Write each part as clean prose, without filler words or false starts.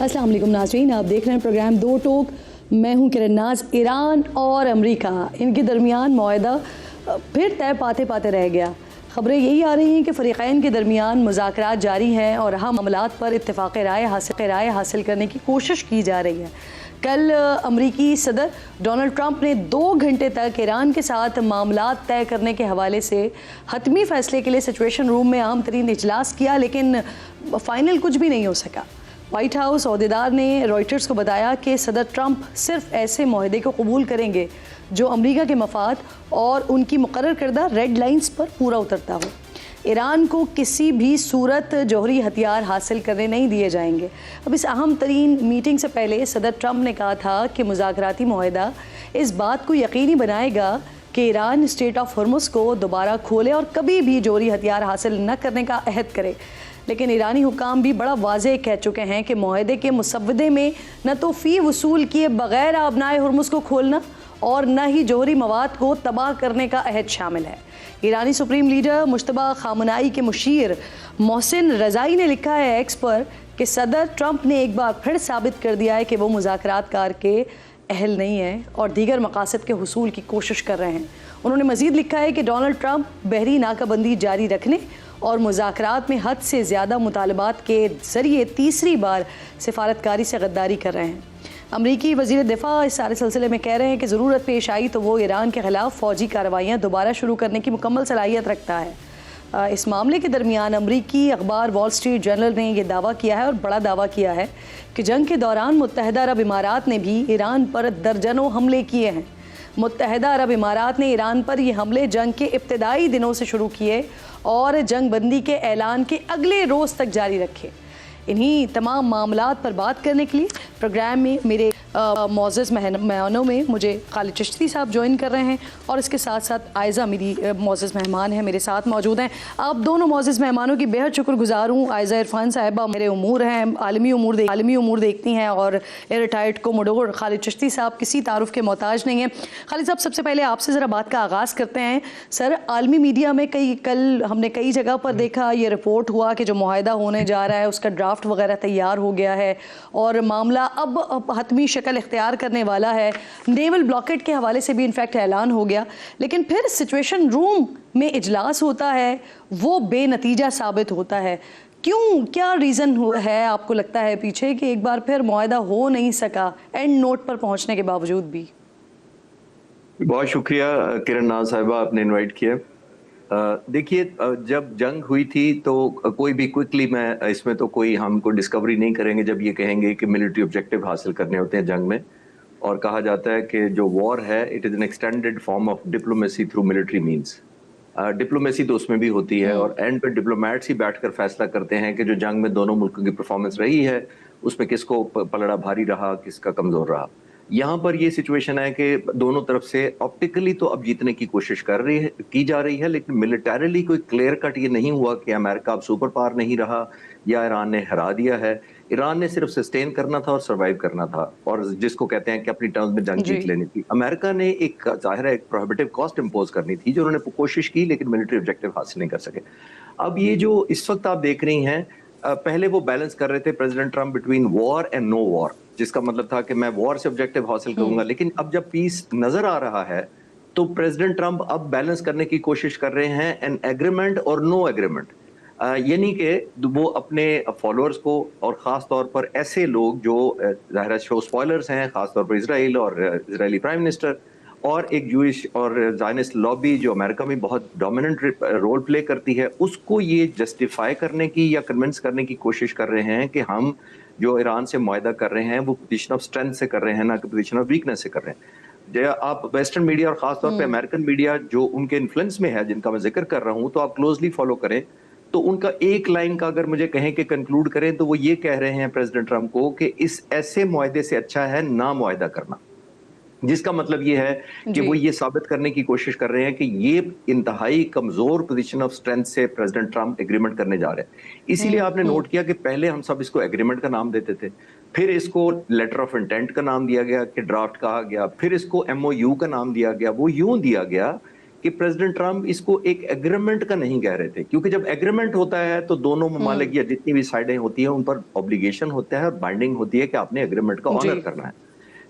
अस्सलाम वालेकुम नाज़रीन, आप देख रहे हैं प्रोग्राम दो टोक। मैं हूं किरण नाज। ईरान और अमेरिका इनके दरमियान मुआहदा फिर तय पाते पाते रह गया। खबरें यही आ रही हैं कि फ़रीक़ैन के दरमियान मुज़ाकरात जारी हैं और अहम मामलात पर इत्तेफ़ाक़ राय हासिल करने की कोशिश की जा रही है। कल अमरीकी सदर डोनाल्ड ट्रंप ने 2 घंटे तक ईरान के साथ मामलात तय करने के हवाले से हतमी फ़ैसले के लिए सिचुएशन रूम में अहम तरीन इजलास किया, लेकिन फ़ाइनल कुछ भी नहीं हो सका। वाइट हाउस अहदेदार ने रॉयटर्स को बताया कि सदर ट्रंप सिर्फ ऐसे मुआहदे को कबूल करेंगे जो अमरीका के मफाद और उनकी मुकर्रर करदा रेड लाइंस पर पूरा उतरता हो। ईरान को किसी भी सूरत जौहरी हथियार हासिल करने नहीं दिए जाएंगे। अब इस अहम तरीन मीटिंग से पहले सदर ट्रंप ने कहा था कि मुज़ाकराती मुआहदा इस बात को यकीनी बनाएगा कि ईरान स्ट्रेट ऑफ हॉर्मुज़ को दोबारा खोले और कभी भी जौहरी हथियार हासिल न करने का अहद करे। लेकिन ईरानी हुकाम भी बड़ा वाज़ेह कह चुके हैं कि मुआहदे के मुसव्वदे में न तो फ़ी वसूल किए बग़ैर आबनाए हॉर्मुज़ को खोलना और न ही जौहरी मवाद को तबाह करने का अहद शामिल है। ईरानी सुप्रीम लीडर मुश्तबा खामनाई के मुशीर मोहसिन रज़ाई ने लिखा है एक्स पर कि सदर ट्रंप ने एक बार फिर साबित कर दिया है कि वो मुज़ाकरातकार के अहल नहीं है और दीगर मकासद के हुसूल की कोशिश कर रहे हैं। उन्होंने मज़ीद लिखा है कि डोनाल्ड ट्रंप बहरी नाकाबंदी जारी रखने और मुज़ाकरात में हद से ज़्यादा मुतालबात के ज़रिए तीसरी बार सिफारतकारी से गद्दारी कर रहे हैं। अमरीकी वज़ीर दिफ़ा इस सारे सिलसिले में कह रहे हैं कि ज़रूरत पेश आई तो वो ईरान के ख़िलाफ़ फ़ौजी कार्रवाइयाँ दोबारा शुरू करने की मुकम्मल सलाहियत रखता है। इस मामले के दरमियान अमरीकी अखबार वॉल स्ट्रीट जर्नल ने यह दावा किया है और बड़ा दावा किया है कि जंग के दौरान मुत्तहिदा अरब इमारात ने भी ईरान पर दर्जनों हमले किए हैं। मुत्तहिदा अरब इमारात ने ईरान पर ये हमले जंग के इब्तदाई दिनों से शुरू किए और जंग बंदी के ऐलान के अगले रोज़ तक जारी रखे। इन्हीं तमाम मामलात पर बात करने के लिए प्रोग्राम में मेरे मोअज़्ज़ज़ मेहमानों में मुझे खालिद चिश्ती साहब ज्वाइन कर रहे हैं और इसके साथ साथ आयज़ा मेरी मोअज़्ज़ज़ मेहमान हैं, मेरे साथ मौजूद हैं। आप दोनों मोअज़्ज़ज़ मेहमानों की बेहद शुक्रगुज़ार हूँ। आयज़ा इरफान साहिबा मेरे उमूर हैं, आलमी उमूर देखती हैं और रिटायर्ड कोमोडोर खालिद चिश्ती साहब किसी तारुफ़ के मोहताज नहीं हैं। खालिद साहब, सबसे पहले आपसे ज़रा बात का आगाज़ करते हैं। सर, आलमी मीडिया में कल हमने कई जगह पर देखा, ये रिपोर्ट हुआ कि जो मुआहदा होने जा रहा है उसका ड्राफ्ट वगैरह तैयार हो गया है और मामला अब हतमी शक्ल इख्तियार करने वाला है। नेवल ब्लॉकेट के हवाले से भी इनफैक्ट ऐलान हो गया, लेकिन फिर सिचुएशन रूम में इजलास होता है, वो बेनतीजा साबित होता है। क्यों, क्या रीज़न है आपको लगता है पीछे कि एक बार फिर मुआहदा हो नहीं सका एंड नोट पर पहुंचने के बावजूद भी? बहुत शुक्रिया किरण नाज साहिबा, आपने इनवाइट किया। देखिए, जब जंग हुई थी तो कोई भी क्विकली, मैं इसमें तो कोई हमको डिस्कवरी नहीं करेंगे जब ये कहेंगे कि मिलिट्री ऑब्जेक्टिव हासिल करने होते हैं जंग में, और कहा जाता है कि जो वॉर है it is an extended form of diplomacy through military means. Diplomacy तो उसमें भी होती है और एंड पे डिप्लोमेट्स ही बैठकर फैसला करते हैं कि जो जंग में दोनों मुल्कों की परफॉर्मेंस रही है उसमें किसको पलड़ा भारी रहा, किसका कमज़ोर रहा। यहाँ पर ये सिचुएशन है कि दोनों तरफ से ऑप्टिकली तो अब जीतने की कोशिश की जा रही है, लेकिन मिलिटरीली कोई क्लियर कट ये नहीं हुआ कि अमेरिका अब सुपर पावर नहीं रहा या ईरान ने हरा दिया है। ईरान ने सिर्फ सस्टेन करना था और सर्वाइव करना था, और जिसको कहते हैं कि अपनी टर्म्स में जंग जीत लेनी थी। अमेरिका ने एक जाहिर है एक प्रोहिबिटिव कॉस्ट इम्पोज करनी थी जो उन्होंने कोशिश की, लेकिन मिलिट्री ऑब्जेक्टिव हासिल नहीं कर सके। अब ये जो इस वक्त आप देख रही हैं, पहले वो बैलेंस कर रहे थे president Trump between war and no war, जिसका मतलब था कि मैं वॉर से ऑब्जेक्टिव हासिल करूंगा। लेकिन अब जब पीस नजर आ रहा है तो प्रेसिडेंट ट्रंप अब बैलेंस करने की कोशिश कर रहे हैं एन एग्रीमेंट और नो एग्रीमेंट। यानी कि वो अपने फॉलोअर्स को, और ख़ास तौर पर ऐसे लोग जो ज़ाहिर शो स्पॉयलर्स हैं, ख़ास तौर पर इसराइल और इजरायली प्राइम मिनिस्टर और एक जूइश और ज़ायनिस्ट लॉबी जो अमेरिका में बहुत डोमिनेंट रोल प्ले करती है, उसको ये जस्टिफाई करने की या कन्विंस करने की कोशिश कर रहे हैं कि हम जो ईरान से मुआहदा कर रहे हैं वो पोजीशन ऑफ स्ट्रेंथ से कर रहे हैं, ना कि पोजीशन ऑफ वीकनेस से कर रहे हैं। जो आप वेस्टर्न मीडिया और खासतौर पे अमेरिकन मीडिया जो उनके इन्फ्लुएंस में है, जिनका मैं जिक्र कर रहा हूँ, तो आप क्लोजली फॉलो करें तो उनका एक लाइन का अगर मुझे कहें कि कंक्लूड करें तो वो ये कह रहे हैं प्रेसिडेंट ट्रंप को कि इस ऐसे मुआहदे से अच्छा है ना मुआहदा करना। जिसका मतलब ये है कि वो ये साबित करने की कोशिश कर रहे हैं कि ये इंतहाई कमजोर पोजीशन ऑफ स्ट्रेंथ से प्रेसिडेंट ट्रंप एग्रीमेंट करने जा रहे हैं। इसीलिए आपने नोट किया कि पहले हम सब इसको एग्रीमेंट का नाम देते थे, फिर इसको लेटर ऑफ इंटेंट का नाम दिया गया कि ड्राफ्ट कहा गया, फिर इसको एमओयू का नाम दिया गया। वो यूं दिया गया कि प्रेसिडेंट ट्रंप इसको एक एग्रीमेंट का नहीं कह रहे थे, क्योंकि जब एग्रीमेंट होता है तो दोनों ममालिक या जितनी भी साइडें होती हैं उन पर ऑब्लिगेशन होता है और बाइंडिंग होती है कि आपने एग्रीमेंट का ऑनर जी। करना है।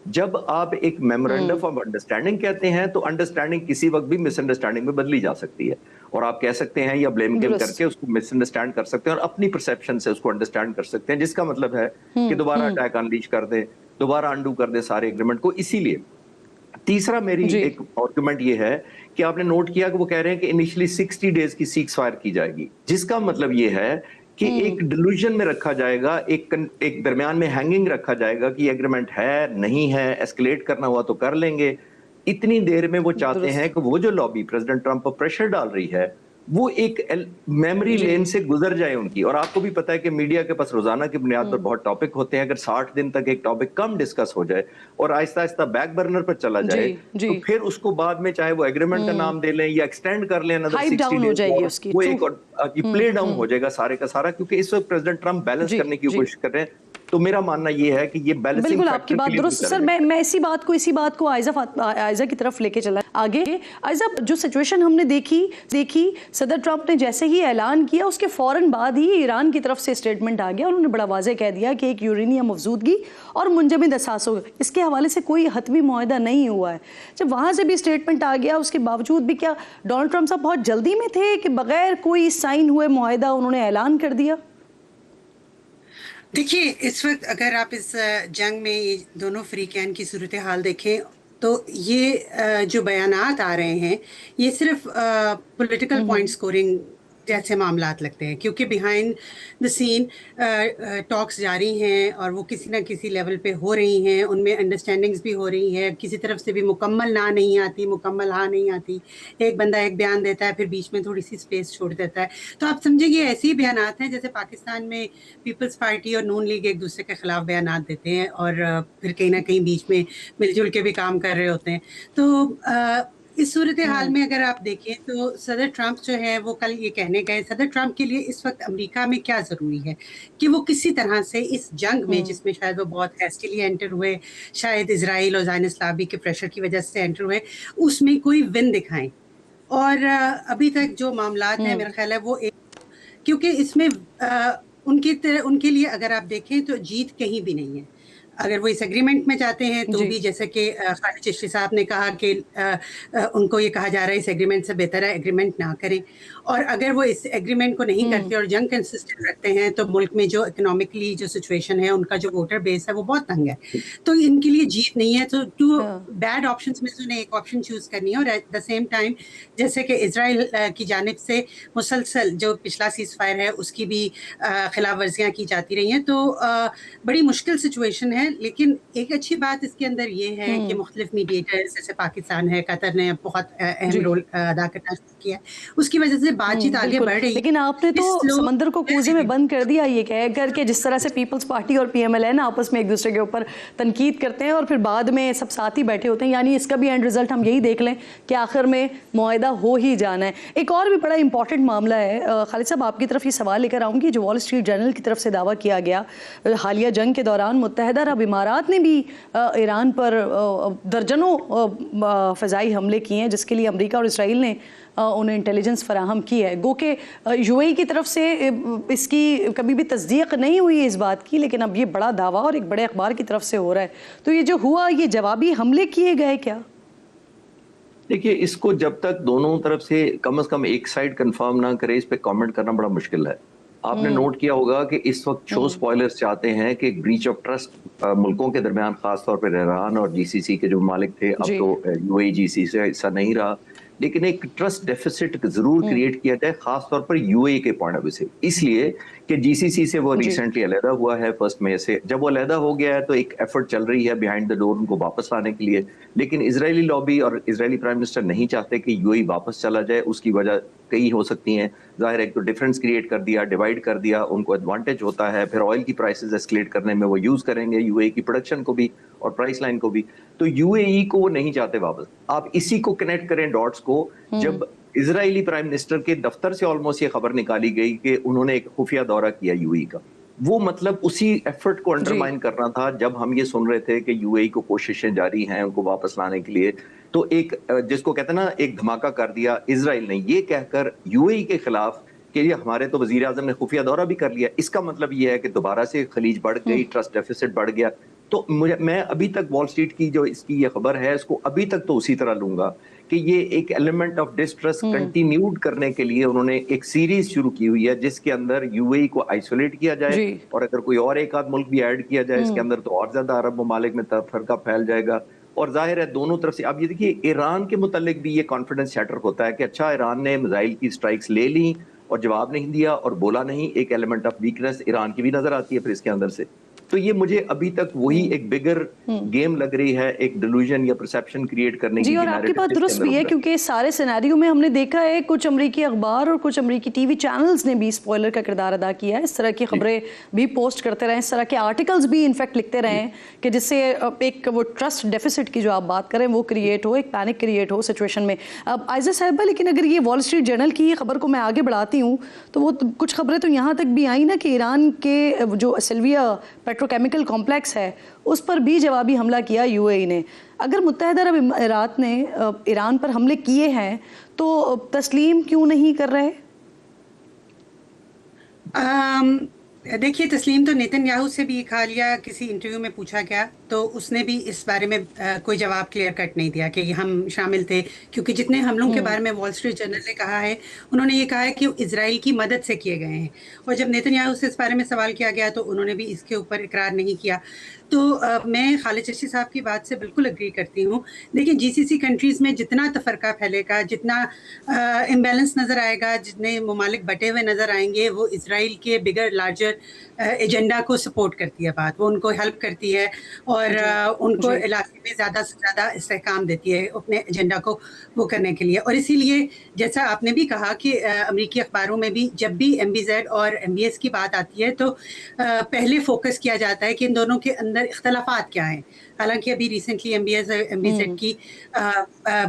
जब आप एक मेमोरेंडम ऑफ अंडरस्टैंडिंग कहते हैं तो अंडरस्टैंडिंग किसी वक्त भी मिसअंडरस्टैंडिंग में बदली जा सकती है, और आप कह सकते हैं या ब्लेम गेम दुरुस्त। करके उसको मिसअंडरस्टैंड कर सकते हैं और अपनी परसेप्शन से उसको अंडरस्टैंड कर सकते हैं, जिसका मतलब है कि दोबारा अटैक अनलीश कर दे, दोबारा अंडू कर दे सारे एग्रीमेंट को। इसीलिए तीसरा मेरी जी। एक आर्गुमेंट ये है कि आपने नोट किया कि वो कह रहे हैं कि इनिशियली 60 डेज की सीज फायर की जाएगी, जिसका मतलब ये है कि एक डिल्यूजन में रखा जाएगा, एक दरमियान में हैंगिंग रखा जाएगा कि एग्रीमेंट है नहीं है, एस्केलेट करना हुआ तो कर लेंगे। इतनी देर में वो चाहते हैं दुरुस्त। कि वो जो लॉबी प्रेसिडेंट ट्रंप पर प्रेशर डाल रही है वो एक मेमोरी जी। लेन से गुजर जाए उनकी। और आपको भी पता है कि मीडिया के पास रोजाना की बुनियाद पर बहुत टॉपिक होते हैं, अगर 60 दिन तक एक टॉपिक कम डिस्कस हो जाए और आहिस्ता आहिस्ता बैक बर्नर पर चला जी। जाए, जी। तो फिर उसको बाद में चाहे वो एग्रीमेंट का नाम दे लें या एक्सटेंड कर लें अनदर हाइप 60 डाउन हो डेज जाएगी और उसकी। वो ट्रू। एक और प्ले डाउन हो जाएगा सारे का सारा, क्योंकि इस वक्त प्रेसिडेंट ट्रंप बैलेंस जी। करने की जी। कोशिश कर रहे हैं। तो मेरा मानना ये है कि ये बैलेंसिंग बिल्कुल आपकी फैक्टर के बात लिए दुरुस्त। सर मैं इसी बात को आयजा की तरफ लेके चला आगे। आयजा, जो सिचुएशन हमने देखी सदर ट्रंप ने जैसे ही ऐलान किया उसके फौरन बाद ही ईरान की तरफ से स्टेटमेंट आ गया। उन्होंने बड़ा वाज़ेह कह दिया कि एक यूरेनियम अफजूदगी और मुंजमद असासों इसके हवाले से कोई हतमी मुआहदा नहीं हुआ है। जब वहाँ से भी स्टेटमेंट आ गया, उसके बावजूद भी क्या डोनाल्ड ट्रंप साहब बहुत जल्दी में थे कि बगैर कोई साइन हुए मुआहदा उन्होंने ऐलान कर दिया? देखिए, इस वक्त अगर आप इस जंग में ये दोनों फ्रीकैन की सूरत हाल देखें तो ये जो बयानात आ रहे हैं ये सिर्फ पॉलिटिकल पॉइंट स्कोरिंग जैसे मामलात लगते हैं, क्योंकि बिहाइंड द सीन टॉक्स जारी हैं और वो किसी ना किसी लेवल पे हो रही हैं, उनमें अंडरस्टैंडिंग्स भी हो रही है, किसी तरफ से भी मुकम्मल ना नहीं आती, मुकम्मल हाँ नहीं आती। एक बंदा एक बयान देता है फिर बीच में थोड़ी सी स्पेस छोड़ देता है। तो आप समझिए ये ऐसे ही बयानात हैं जैसे पाकिस्तान में पीपल्स पार्टी और नून लीग एक दूसरे के खिलाफ बयानात देते हैं और फिर कहीं ना कहीं बीच में मिलजुल के भी काम कर रहे होते हैं। तो इस सूरत हाल में अगर आप देखें तो सदर ट्रंप जो है वो कल ये कहने गए, सदर ट्रंप के लिए इस वक्त अमेरिका में क्या ज़रूरी है कि वो किसी तरह से इस जंग में, जिसमें शायद वो बहुत हैस्टिली एंटर हुए, शायद इजराइल और ज़ायनिस्ट लॉबी के प्रेशर की वजह से एंटर हुए, उसमें कोई विन दिखाएं। और अभी तक जो मामलात हैं मेरा ख्याल है वो क्योंकि इसमें उनके लिए अगर आप देखें तो जीत कहीं भी नहीं है। अगर वो इस एग्रीमेंट में जाते हैं तो भी जैसे कि खालिद चिश्ती साहब ने कहा कि उनको ये कहा जा रहा है इस एग्रीमेंट से बेहतर है एग्रीमेंट ना करें, और अगर वो इस एग्रीमेंट को नहीं करते और जंग कंसिस्टेंट रखते हैं तो मुल्क में जो इकोनॉमिकली जो सिचुएशन है, उनका जो वोटर बेस है वो बहुत तंग है, तो इनके लिए जीत नहीं है। तो टू बैड ऑप्शंस में से उन्हें एक ऑप्शन चूज करनी है। और एट द सेम टाइम जैसे कि इजराइल की जानिब से मुसलसल जो पिछला सीज फायर है उसकी भी खिलाफ वर्जियाँ की जाती रही हैं, तो बड़ी मुश्किल सिचुएशन है। लेकिन एक अच्छी बात इसके अंदर ये है कि मुख्तलिफ मीडिएटर्स जैसे पाकिस्तान है, कतर ने बहुत अहम रोल अदा करना शुरू किया है, उसकी वजह से बातचीत आगे बढ़ रही है। लेकिन आपने तो समंदर को कूजे में बंद कर दिया ये कह करके जिस तरह से पीपल्स पार्टी और पीएमएलएन आपस में एक दूसरे के ऊपर तनकीद करते हैं और फिर बाद में सब साथ ही बैठे होते हैं, यानी इसका भी एंड रिजल्ट हम यही देख लें कि आखिर में मुआहदा हो ही जाना है। एक और भी बड़ा इंपॉर्टेंट मामला है खालिद साहब, आपकी तरफ ये सवाल लेकर आऊँगी, जो वॉल स्ट्रीट जर्नल की तरफ से दावा किया गया हालिया जंग के दौरान मुत्तहिदा अरब इमारात ने भी ईरान पर दर्जनों फ़िज़ाई हमले किए हैं, जिसके लिए अमेरिका और इसराइल ने उन्हें इंटेलिजेंस फराहम की है। गो के यूएई की तरफ से इसकी कभी भी तस्दीक नहीं हुई इस बात की, लेकिन अब ये बड़ा दावा और एक बड़े अखबार की तरफ से हो रहा है। तो ये जो हुआ, ये जवाबी हमले किए गए क्या? देखिए, इसको जब तक दोनों तरफ से कम एक साइड कंफर्म ना करे, इस पे कमेंट करना बड़ा मुश्किल है। आपने नोट किया होगा कि इस वक्त शो स्पॉयलर्स चाहते हैं कि ब्रीच ऑफ ट्रस्ट मुल्कों के दरमियान, खासतौर पर ईरान और जीसीसी के जो मालिक थे, अब तो यूएई जीसीसी से हिस्सा नहीं रहा, लेकिन एक ट्रस्ट डेफिसिट जरूर क्रिएट किया जाए, खासतौर पर यूएई के पॉइंट ऑफ व्यू से, इसलिए कि जीसीसी से वो रिसेंटली अलहदा हुआ है 1 मई से। जब वो अलहदा हो गया है तो एक एफर्ट चल रही है बिहाइंड द डोर उनको वापस लाने के लिए, लेकिन इजरायली लॉबी और इजरायली प्राइम मिनिस्टर नहीं चाहते कि यूएई वापस चला जाए। उसकी वजह कई हो सकती हैं, जाहिर है, एक तो डिफरेंस क्रिएट कर दिया, डिवाइड कर दिया, उनको एडवांटेज होता है, फिर ऑयल की प्राइसेस एस्केलेट करने में वो यूज करेंगे यूएई की प्रोडक्शन को भी और प्राइस लाइन को भी, तो यूएई को वो नहीं चाहते वापस। आप इसी को कनेक्ट करें डॉट्स को, जब इजरायली प्राइम मिनिस्टर के दफ्तर से ऑलमोस्ट ये खबर निकाली गई कि उन्होंने एक खुफिया दौरा किया यूएई का, वो मतलब उसी एफर्ट को अंडरमाइन करना था। जब हम ये सुन रहे थे कि यूएई को कोशिशें जारी हैं उनको वापस लाने के लिए, तो एक जिसको कहते हैं ना, एक धमाका कर दिया इजराइल ने, ये कहकर यूएई के खिलाफ कि ये हमारे तो वजीर आजम ने खुफिया दौरा भी कर लिया। इसका मतलब ये है कि दोबारा से खलीज बढ़ गई, ट्रस्ट डेफिसिट बढ़ गया। तो मैं अभी तक वॉल स्ट्रीट की जो इसकी ये खबर है, इसको अभी तक तो उसी तरह लूंगा कि ये एक एलिमेंट ऑफ डिस्ट्रस्ट कंटिन्यूड करने के लिए उन्होंने एक सीरीज शुरू की हुई है, जिसके अंदर यूएई को आइसोलेट किया जाए, और अगर कोई और एक आध मुल्क भी ऐड किया जाए इसके अंदर, तो और ज्यादा अरब ममालिक में फरका फैल जाएगा। और जाहिर है दोनों तरफ से, अब ये देखिए ईरान के मुतालिक भी ये कॉन्फिडेंस शैटर होता है कि अच्छा, ईरान ने मिसाइल की स्ट्राइक्स ले ली और जवाब नहीं दिया और बोला नहीं, एक एलिमेंट ऑफ वीकनेस ईरान की भी नजर आती है फिर इसके अंदर से। तो ये मुझे अभी तक वही एक बिगर गेम लग रही है, एक डिल्यूजन या परसेप्शन क्रिएट करने की। जी, और आपकी बात दुरुस्त भी है, क्योंकि इस सारे सिनेरियो में हमने देखा है कुछ अमरीकी अखबार और कुछ अमरीकी टीवी चैनल्स ने भी स्पॉइलर का किरदार अदा किया है। इस तरह की खबरें भी पोस्ट करते रहे, इस तरह के आर्टिकल्स भी इनफैक्ट लिखते रहे कि जिससे एक वो ट्रस्ट डेफिसिट की जो आप बात करें वो क्रिएट हो, एक पैनिक क्रिएट हो सिचुएशन में। अब आयजा साहिबा, लेकिन अगर ये वॉल स्ट्रीट जर्नल की खबर को मैं आगे बढ़ाती हूँ तो वो कुछ खबरें तो यहाँ तक भी आई ना कि ईरान के जो सिल्विया पेट्रोकेमिकल कॉम्प्लेक्स है उस पर भी जवाबी हमला किया यूएई ने। अगर मुत्तहिदा अरब अमीरात ने ईरान पर हमले किए हैं तो तस्लीम क्यों नहीं कर रहे? देखिए, तस्लीम तो नेतन्याहू से भी कहा लिया, किसी इंटरव्यू में पूछा गया तो उसने भी इस बारे में कोई जवाब क्लियर कट नहीं दिया कि हम शामिल थे, क्योंकि जितने हमलों के बारे में वॉल स्ट्रीट जर्नल ने कहा है, उन्होंने ये कहा है कि इजराइल की मदद से किए गए हैं। और जब नेतन्याहू से इस बारे में सवाल किया गया तो उन्होंने भी इसके ऊपर इकरार नहीं किया। तो मैं खालिद चश्ती साहब की बात से बिल्कुल एग्री करती हूँ। देखिए, जीसीसी कंट्रीज़ में जितना तफरका फैलेगा, जितना इम्बैलेंस नज़र आएगा, जितने ममालिक बटे हुए नज़र आएंगे, वो इसराइल के बिगर लार्जर एजेंडा को सपोर्ट करती है बात, वो उनको हेल्प करती है और उनको इलाके में ज़्यादा से ज़्यादा इस्तेहकाम देती है अपने एजेंडा को वो करने के लिए। और इसीलिए जैसा आपने भी कहा कि अमरीकी अखबारों में भी जब भी MBZ और MBS की बात आती है तो पहले फोकस किया जाता है कि इन दोनों के अंदर इख्तलाफात क्या हैं। हालांकि अभी रिसेंटली MBS और MBZ की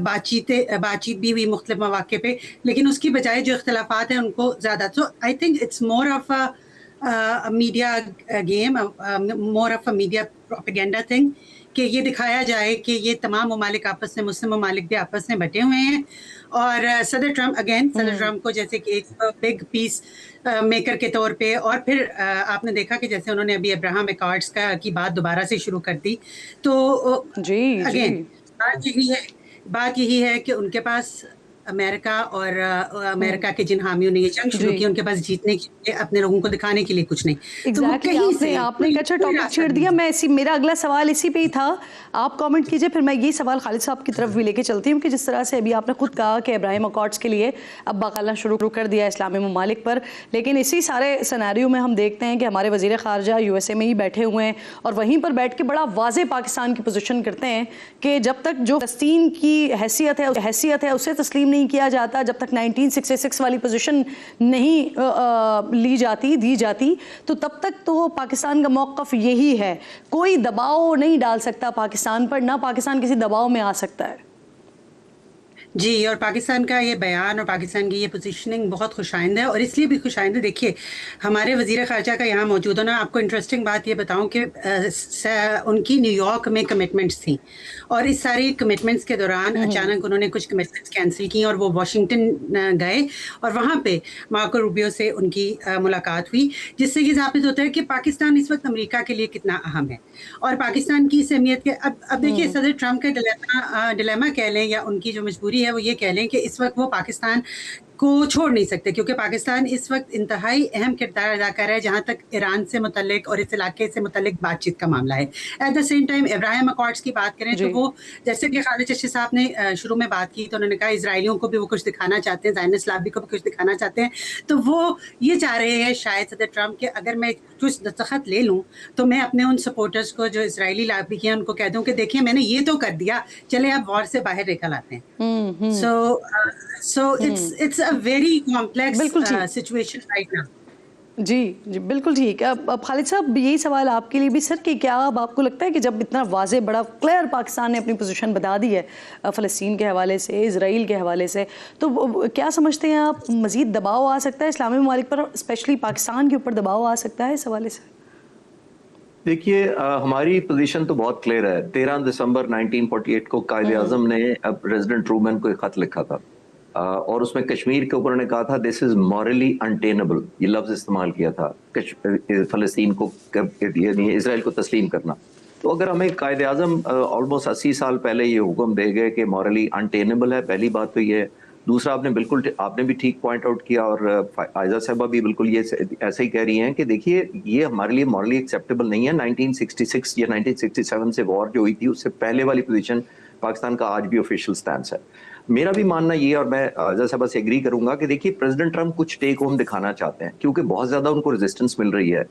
बातचीत भी हुई मुख्तलिफ मौके पे, लेकिन उसकी बजाय जो इख्तलाफात हैं उनको ज़्यादा, तो I think it's more of a media game, more of a media propaganda thing, कि ये दिखाया जाए कि ये तमाम ममालिक आपस में, मुस्लिम ममालिक भी आपस में बटे हुए हैं। और सदर ट्रम्प को जैसे कि एक बिग पीस मेकर के तौर पे, और फिर आपने देखा कि जैसे उन्होंने अभी अब्राहम अकॉर्ड्स की बात दोबारा से शुरू कर दी, तो अगेन बात यही है कि उनके पास अमेरिका और अमेरिका के जिन हामियों ने ये जंग शुरू की, उनके पास जीतने के लिए, अपने लोगों को दिखाने के लिए कुछ नहीं। Exactly, आपने एक अच्छा टॉपिक छेड़ दिया। मेरा अगला सवाल इसी पे ही था, आप कमेंट कीजिए, फिर मैं यही सवाल खालिद साहब की तरफ भी लेके चलती हूँ कि जिस तरह से अभी आपने खुद कहा कि अब्राहम अकॉर्ड्स के लिए अब बकाला शुरू कर दिया इस्लामी ममालिक पर, लेकिन इसी सारे सिनेरियो में हम देखते हैं कि हमारे वजीर खारजा USA में ही बैठे हुए हैं और वहीं पर बैठ के बड़ा वाज़े पाकिस्तान की पोजीशन करते हैं कि जब तक जो फ़लस्तीन की हैसियत है उसे तस्लीम नहीं किया जाता, जब तक 1966 वाली पोजीशन नहीं दी जाती, तो तब तक तो पाकिस्तान का मौक़िफ़ यही है। कोई दबाव नहीं डाल सकता पाकिस्तान पर, ना पाकिस्तान किसी दबाव में आ सकता है। जी, और पाकिस्तान का ये बयान और पाकिस्तान की ये पोजीशनिंग बहुत खुशाइंद है, और इसलिए भी खुशाइंद है, देखिए हमारे वज़ीर ख़ारजा का यहाँ मौजूद होना। आपको इंटरेस्टिंग बात ये बताऊँ कि उनकी न्यूयॉर्क में कमिटमेंट्स थी, और इस सारी कमिटमेंट्स के दौरान अचानक उन्होंने कुछ कमिटमेंट्स कैंसिल की और वो वाशिंगटन गए, और वहाँ पे मार्को रूबियो से उनकी मुलाकात हुई, जिससे ये साबित होता है कि पाकिस्तान इस वक्त अमेरिका के लिए कितना अहम है, और पाकिस्तान की इस अहमियत के अब देखिए सदर ट्रम्प का डिलेमा कह लें या उनकी जो मजबूरी है वो ये कह लें कि इस वक्त वो पाकिस्तान को छोड़ नहीं सकते, क्योंकि पाकिस्तान इस वक्त इंतहाई अहम किरदार अदा कर रहा है जहाँ तक ईरान से मुतल्लिक और इस इलाके से मुतल्लिक बातचीत का मामला है। At the same time Abraham accords की बात करें तो वो, जैसे कि खालिद चश्ती साहब ने शुरू में बात की, तो उन्होंने कहा इजराइलियों को भी वो कुछ दिखाना चाहते हैं, ज़ायनिस्ट लॉबी को भी कुछ दिखाना चाहते हैं, तो वो ये चाह रहे हैं शायद सदर ट्रम्प के अगर मैं कुछ दस्तखत ले लूँ तो मैं अपने उन सपोर्टर्स को जो इसराइली लॉबी के हैं उनको कह दूँ कि देखिए मैंने ये तो कर दिया, चले आप वॉर से बाहर निकल आते हैं। So it's a very complex situation right now. जी जी बिल्कुल ठीक है। अब खालिद साहब यही सवाल आपके लिए भी सर कि क्या अब आपको लगता है कि जब इतना वाज़े बड़ा क्लियर पाकिस्तान ने अपनी पोजीशन बता दी है फ़लस्तीन के हवाले से, इजराइल के हवाले से, तो क्या समझते हैं आप मज़ीद दबाव आ सकता है इस्लामी ममालिक पर, स्पेशली पाकिस्तान के ऊपर दबाव आ सकता है इस हवाले से? देखिए, हमारी पोजीशन तो बहुत क्लियर है। 13 दिसंबर 1948 को कायदे आजम ने प्रेसिडेंट ट्रूमैन को एक खत लिखा था, और उसमें कश्मीर के ऊपर उन्होंने कहा था दिस इज मॉरली अनटेनेबल, ये लफ्ज इस्तेमाल किया था फलस्तीन को यानी इसराइल को तस्लीम करना। तो अगर हमें कायदे आजम ऑलमोस्ट 80 साल पहले ये हुक्म दे गए कि मॉरली अनटेनेबल है, पहली बात तो ये है। दूसरा, आपने भी ठीक पॉइंट आउट किया, और आयजा साहबा भी बिल्कुल ये ऐसे ही कह रही हैं कि देखिए ये हमारे लिए मॉरली एक्सेप्टेबल नहीं है। 1966 या 1967 से वॉर जो हुई थी उससे पहले वाली पोजीशन पाकिस्तान का आज भी ऑफिशियल स्टैंस है। मेरा भी मानना ये, और मैं आयजा साहबा से एग्री करूंगा कि देखिए प्रेसिडेंट ट्रंप कुछ टेक होम दिखाना चाहते हैं क्योंकि बहुत ज्यादा उनको रेजिस्टेंस मिल रही है,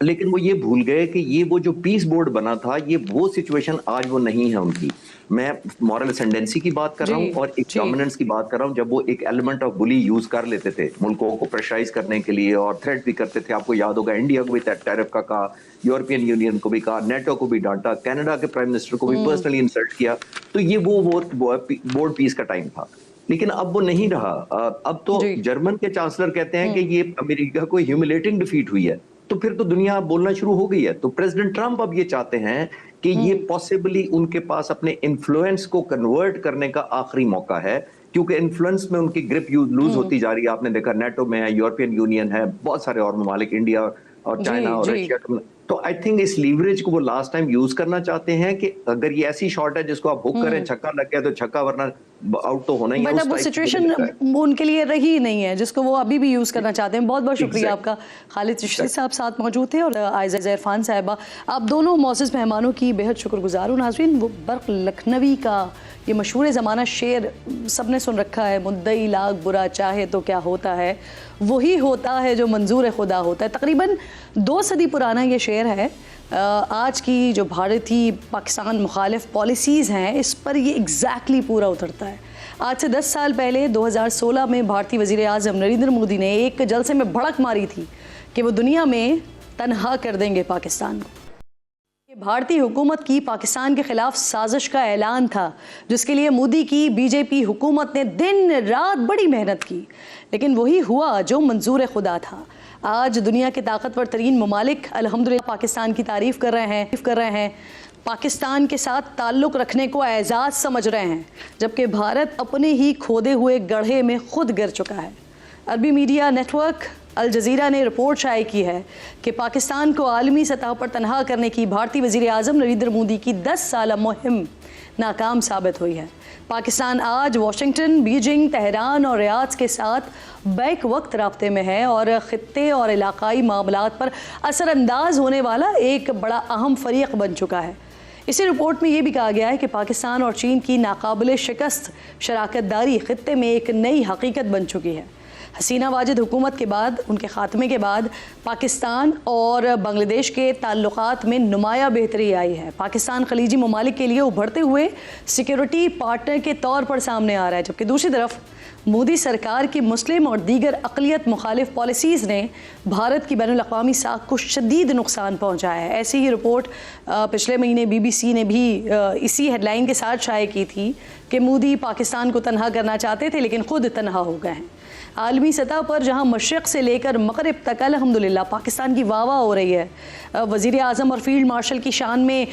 लेकिन वो ये भूल गए कि ये वो जो पीस बोर्ड बना था, ये वो सिचुएशन आज वो नहीं है उनकी। मैं मॉरल असेंडेंसी की बात कर रहा हूँ और एक डोमिनेंस की बात कर रहा हूँ, जब वो एक एलिमेंट ऑफ बुली यूज कर लेते थे मुल्कों को प्रेशराइज करने के लिए और थ्रेट भी करते थे। आपको याद होगा इंडिया को भी टैरिफ का कहा, यूरोपियन यूनियन को भी कहा, नेटो को भी डांटा, कनाडा के प्राइम मिनिस्टर को भी पर्सनली इंसल्ट किया। तो ये वो बोर्ड पीस का टाइम था, लेकिन अब वो नहीं रहा। अब तो जर्मन के चांसलर कहते हैं कि ये अमेरिका को ह्यूमिलेटिंग डिफीट हुई है, तो फिर तो दुनिया बोलना शुरू हो गई है। तो प्रेसिडेंट ट्रंप अब ये चाहते हैं कि ये पॉसिबली उनके पास अपने इन्फ्लुएंस को कन्वर्ट करने का आखिरी मौका है, क्योंकि इन्फ्लुएंस में उनकी ग्रिप लूज होती जा रही है। आपने देखा नेटो में है, यूरोपियन यूनियन है, बहुत सारे और ममालिक, इंडिया और चाइना और रशिया। तो आई थिंक इस लीवरेज को वो लास्ट टाइम यूज करना चाहते हैं कि अगर ये ऐसी शॉट है जिसको आप हुक करें, छक्का लग गया तो छक्का, वरना आउट तो होना ही है। बट अब वो सिचुएशन उनके लिए रही ही नहीं है जिसको वो अभी भी यूज करना चाहते हैं। बहुत बहुत शुक्रिया आपका। खालिद चिश्ती साहब साथ मौजूद थे और आयजा इरफान साहिबा, आप दोनों मौजूद मेहमानों की बेहद शुक्रगुजार हूँ। नाज़रीन, वो बर्क लखनवी का ये मशहूर ज़माना शेर सबने सुन रखा है, मुद्दई लाख बुरा चाहे तो क्या होता है, वही होता है जो मंजूर खुदा होता है। तकरीबन 2 सदी पुराना ये शेर है। आज की जो भारतीय पाकिस्तान मुखालिफ पॉलिसीज़ हैं इस पर ये एग्जैक्टली पूरा उतरता है। आज से 10 साल पहले 2016 में भारतीय वज़ीर आज़म नरेंद्र मोदी ने एक जलसे में भड़क मारी थी कि वो दुनिया में तन्हा कर देंगे पाकिस्तान को। भारतीय हुकूमत की पाकिस्तान के खिलाफ साजिश का ऐलान था, जिसके लिए मोदी की बीजेपी हुकूमत ने दिन रात बड़ी मेहनत की, लेकिन वही हुआ जो मंजूर खुदा था। आज दुनिया के ताकतवर तरीन ममालिक अल्हम्दुलिल्लाह पाकिस्तान की तारीफ कर रहे हैं, पाकिस्तान के साथ ताल्लुक़ रखने को एजाज़ समझ रहे हैं, जबकि भारत अपने ही खोदे हुए गड्ढे में खुद गिर चुका है। अरबी मीडिया नेटवर्क अल जज़ीरा ने रिपोर्ट शाये की है कि पाकिस्तान को आलमी सतह पर तनहा करने की भारतीय वज़ीर आज़म नरेंद्र मोदी की 10 साला मुहिम नाकाम साबित हुई है। पाकिस्तान आज वाशिंगटन, बीजिंग, तेहरान और रियाद के साथ बैक वक्त राब्ते में है और ख़ित्ते और इलाक़ाई मामलात पर असरअंदाज होने वाला एक बड़ा अहम फ़रीक़ बन चुका है। इसी रिपोर्ट में ये भी कहा गया है कि पाकिस्तान और चीन की नाकाबिल शिकस्त शराकतदारी ख़ित्ते में एक नई हकीकत बन चुकी है। हसीना वाजिद हुकूमत के बाद, उनके ख़ात्मे के बाद पाकिस्तान और बांग्लादेश के ताल्लुकात में नुमाया बेहतरी आई है। पाकिस्तान खलीजी ममालिक के लिए उभरते हुए सिक्योरिटी पार्टनर के तौर पर सामने आ रहा है, जबकि दूसरी तरफ मोदी सरकार की मुस्लिम और दीगर अक़लियत मुखालिफ पॉलिसीज़ ने भारत की बैनुल-अक़वामी साख को शदीद नुकसान पहुँचाया है। ऐसी ही रिपोर्ट पिछले महीने BBC ने भी इसी हेडलाइन के साथ शाये की थी कि मोदी पाकिस्तान को तनहा करना चाहते थे लेकिन ख़ुद तनहा हो गए हैं। आलमी सतह पर जहां मशरक़ से लेकर मग़रिब तक अल्हम्दुलिल्लाह पाकिस्तान की वाह वाह हो रही है, वज़ीर आज़म और फील्ड मार्शल की शान में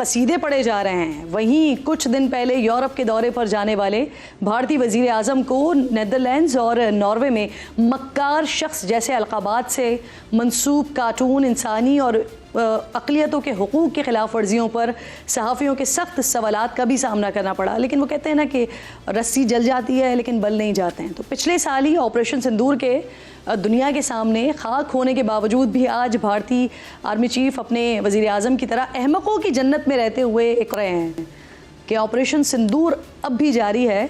कसीदे पढ़े जा रहे हैं, वहीं कुछ दिन पहले यूरोप के दौरे पर जाने वाले भारतीय वज़ीर आज़म को नीदरलैंड्स और नॉर्वे में मक्कार शख्स जैसे अलक़ाबात से मंसूब कार्टून इंसानी और अक़लियतों के हुकूक़ की खिलाफ वर्जियों पर सहाफ़ियों के सख्त सवालात का भी सामना करना पड़ा। लेकिन वो कहते हैं ना कि रस्सी जल जाती है लेकिन बल नहीं जाते हैं। तो पिछले साल ही ऑपरेशन सिंदूर के दुनिया के सामने खाक होने के बावजूद भी आज भारतीय आर्मी चीफ अपने वज़ीर आज़म की तरह अहमकों की जन्नत में रहते हुए एक रहे हैं कि ऑपरेशन सिंदूर अब भी जारी है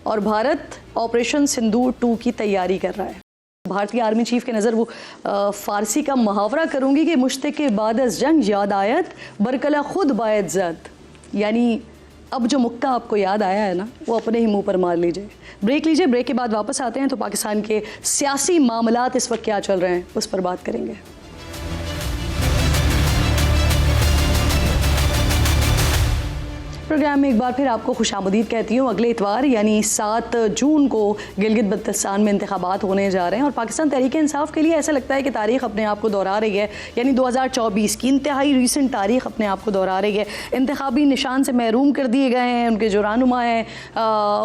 और भारत ऑपरेशन सिंदूर 2 की तैयारी कर रहा है। भारतीय आर्मी चीफ के नज़र वो फ़ारसी का मुहावरा करूँगी कि मुश्ते के बाद जंग याद आयत बरकला खुद बायत ज़द, यानी अब जो मुक्का आपको याद आया है ना, वो अपने ही मुंह पर मार लीजिए। ब्रेक लीजिए, ब्रेक के बाद वापस आते हैं तो पाकिस्तान के सियासी मामलात इस वक्त क्या चल रहे हैं उस पर बात करेंगे। प्रोग्राम में एक बार फिर आपको खुशामदीद कहती हूँ। अगले इतवार यानी 7 जून को गिलगित बल्तिस्तान में इंतखाबात होने जा रहे हैं और पाकिस्तान तहरीक इंसाफ के लिए ऐसा लगता है कि तारीख अपने आप को दोहरा रही है, यानी 2024 की इंतहाई रीसेंट तारीख अपने आप को दोहरा रही है। इंतखाबी निशान से महरूम कर दिए गए हैं उनके जो रहनुमा हैं,